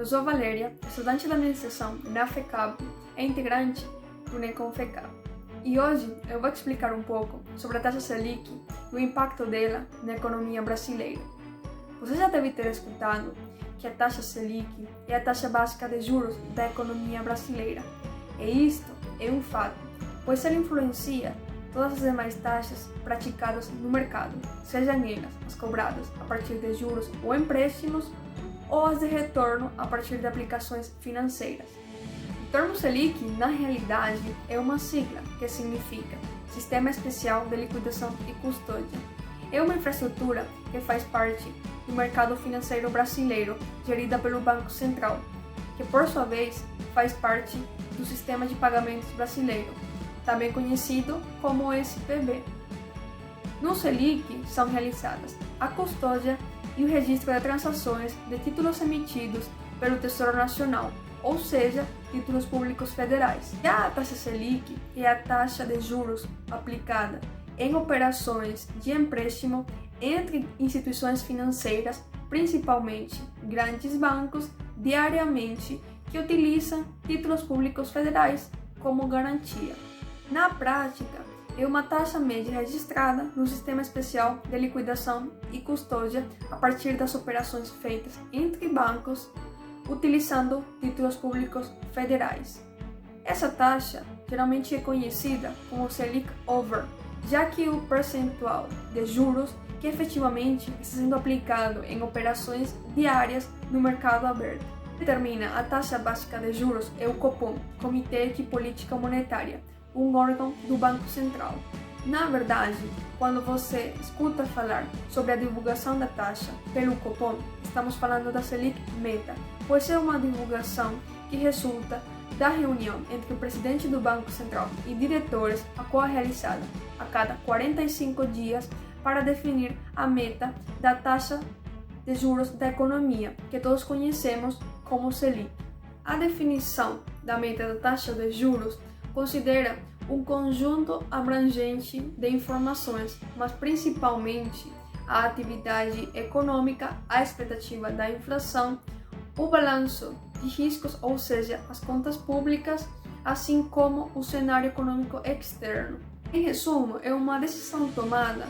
Eu sou Valéria, estudante de administração na FECAP e integrante do NECOM FECAP. E hoje eu vou te explicar um pouco sobre a taxa Selic e o impacto dela na economia brasileira. Você já deve ter escutado que a taxa Selic é a taxa básica de juros da economia brasileira. E isto é um fato, pois ela influencia todas as demais taxas praticadas no mercado, sejam elas as cobradas a partir de juros ou empréstimos, ou as de retorno a partir de aplicações financeiras. O termo Selic, na realidade, é uma sigla que significa Sistema Especial de Liquidação e Custódia. É uma infraestrutura que faz parte do mercado financeiro brasileiro, gerida pelo Banco Central, que por sua vez faz parte do Sistema de Pagamentos Brasileiro, também conhecido como SPB. No Selic são realizadas a custódia e o registro de transações de títulos emitidos pelo Tesouro Nacional, ou seja, títulos públicos federais. Já a taxa Selic é a taxa de juros aplicada em operações de empréstimo entre instituições financeiras, principalmente grandes bancos, diariamente, que utilizam títulos públicos federais como garantia. Na prática, é uma taxa média registrada no Sistema Especial de Liquidação e Custódia a partir das operações feitas entre bancos utilizando títulos públicos federais. Essa taxa geralmente é conhecida como Selic Over, já que o percentual de juros que efetivamente está sendo aplicado em operações diárias no mercado aberto. Determina a taxa básica de juros é o Copom, Comitê de Política Monetária, um órgão do Banco Central. Na verdade, quando você escuta falar sobre a divulgação da taxa pelo Copom, estamos falando da Selic Meta, pois é uma divulgação que resulta da reunião entre o presidente do Banco Central e diretores, a qual é realizada a cada 45 dias para definir a meta da taxa de juros da economia, que todos conhecemos como Selic. A definição da meta da taxa de juros considera um conjunto abrangente de informações, mas principalmente a atividade econômica, a expectativa da inflação, o balanço de riscos, ou seja, as contas públicas, assim como o cenário econômico externo. Em resumo, é uma decisão tomada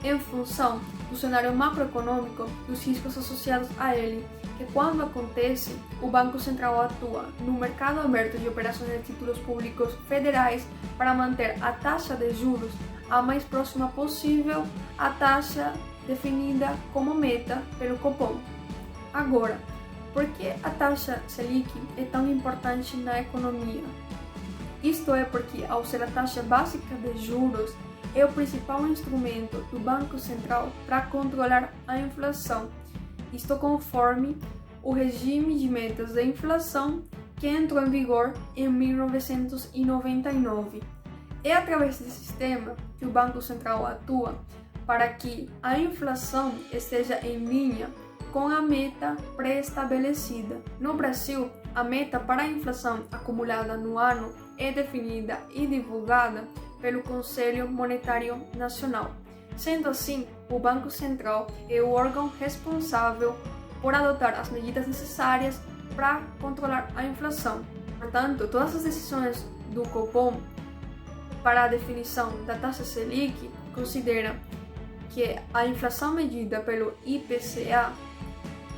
em função do cenário macroeconômico, dos riscos associados a ele, que quando acontece, o Banco Central atua no mercado aberto de operações de títulos públicos federais para manter a taxa de juros a mais próxima possível à taxa definida como meta pelo Copom. Agora, por que a taxa Selic é tão importante na economia? Isto é porque, ao ser a taxa básica de juros, é o principal instrumento do Banco Central para controlar a inflação. Isto conforme o regime de metas de inflação que entrou em vigor em 1999. É através desse sistema que o Banco Central atua para que a inflação esteja em linha com a meta pré-estabelecida. No Brasil, a meta para a inflação acumulada no ano é definida e divulgada pelo Conselho Monetário Nacional. Sendo assim, o Banco Central é o órgão responsável por adotar as medidas necessárias para controlar a inflação. Portanto, todas as decisões do Copom para a definição da taxa Selic consideram que a inflação medida pelo IPCA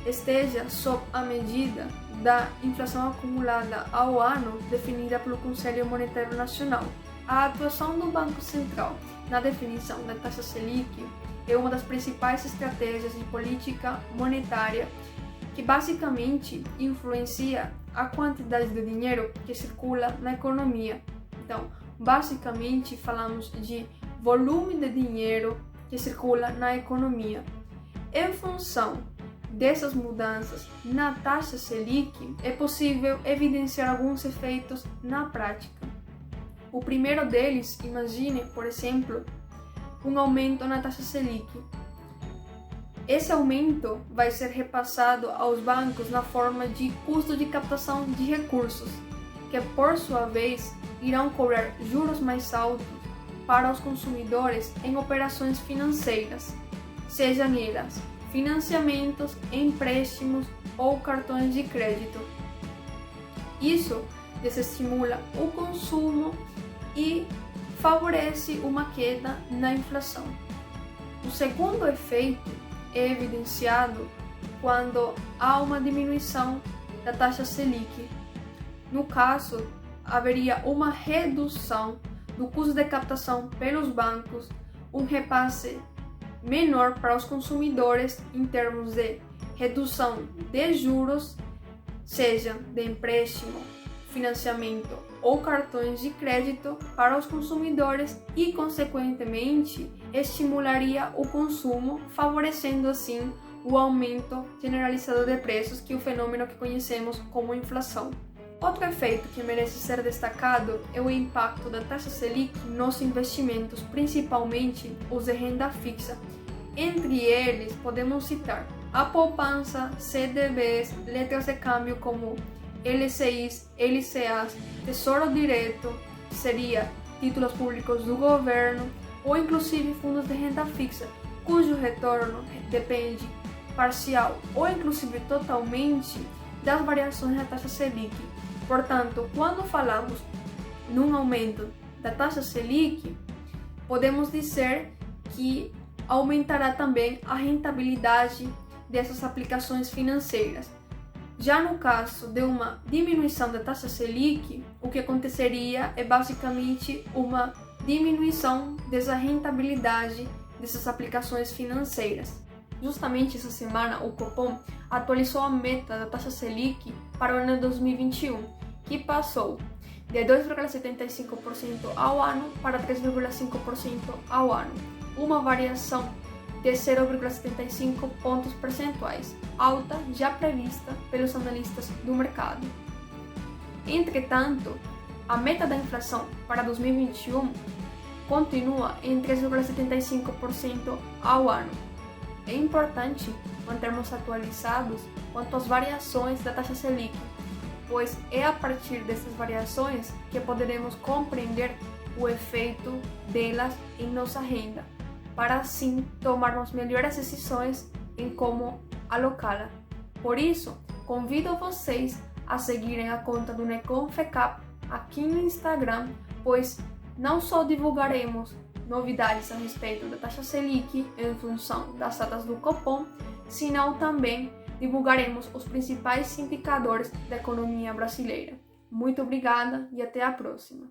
esteja sob a medida da inflação acumulada ao ano definida pelo Conselho Monetário Nacional. A atuação do Banco Central na definição da taxa Selic é uma das principais estratégias de política monetária que basicamente influencia a quantidade de dinheiro que circula na economia. Então, basicamente falamos de volume de dinheiro que circula na economia. Em função dessas mudanças na taxa Selic, é possível evidenciar alguns efeitos na prática. O primeiro deles, imagine, por exemplo, um aumento na taxa Selic. Esse aumento vai ser repassado aos bancos na forma de custo de captação de recursos, que por sua vez irão cobrar juros mais altos para os consumidores em operações financeiras, sejam elas financiamentos, empréstimos ou cartões de crédito. Isso desestimula o consumo e favorece uma queda na inflação. O segundo efeito é evidenciado quando há uma diminuição da taxa Selic. No caso, haveria uma redução do custo de captação pelos bancos, um repasse menor para os consumidores em termos de redução de juros, seja de empréstimo, financiamento ou cartões de crédito para os consumidores e, consequentemente, estimularia o consumo, favorecendo assim o aumento generalizado de preços, que é o fenômeno que conhecemos como inflação. Outro efeito que merece ser destacado é o impacto da taxa Selic nos investimentos, principalmente os de renda fixa. Entre eles, podemos citar a poupança, CDBs, letras de câmbio como LCIs, LCAs, Tesouro Direto, que seria títulos públicos do governo, ou inclusive fundos de renda fixa, cujo retorno depende parcial ou inclusive totalmente das variações da taxa Selic. Portanto, quando falamos num aumento da taxa Selic, podemos dizer que aumentará também a rentabilidade dessas aplicações financeiras. Já no caso de uma diminuição da taxa Selic, o que aconteceria é basicamente uma diminuição dessa rentabilidade dessas aplicações financeiras. Justamente essa semana, o Copom atualizou a meta da taxa Selic para o ano de 2021, que passou de 2,75% ao ano para 3,5% ao ano, uma variação de 0,75 pontos percentuais, alta já prevista pelos analistas do mercado. Entretanto, a meta da inflação para 2021 continua em 3,75% ao ano. É importante mantermos atualizados quanto às variações da taxa Selic, pois é a partir dessas variações que poderemos compreender o efeito delas em nossa renda, para assim tomarmos melhores decisões em como alocá-la. Por isso, convido vocês a seguirem a conta do Neconfecap aqui no Instagram, pois não só divulgaremos novidades a respeito da taxa Selic em função das datas do Copom, senão também divulgaremos os principais indicadores da economia brasileira. Muito obrigada e até a próxima!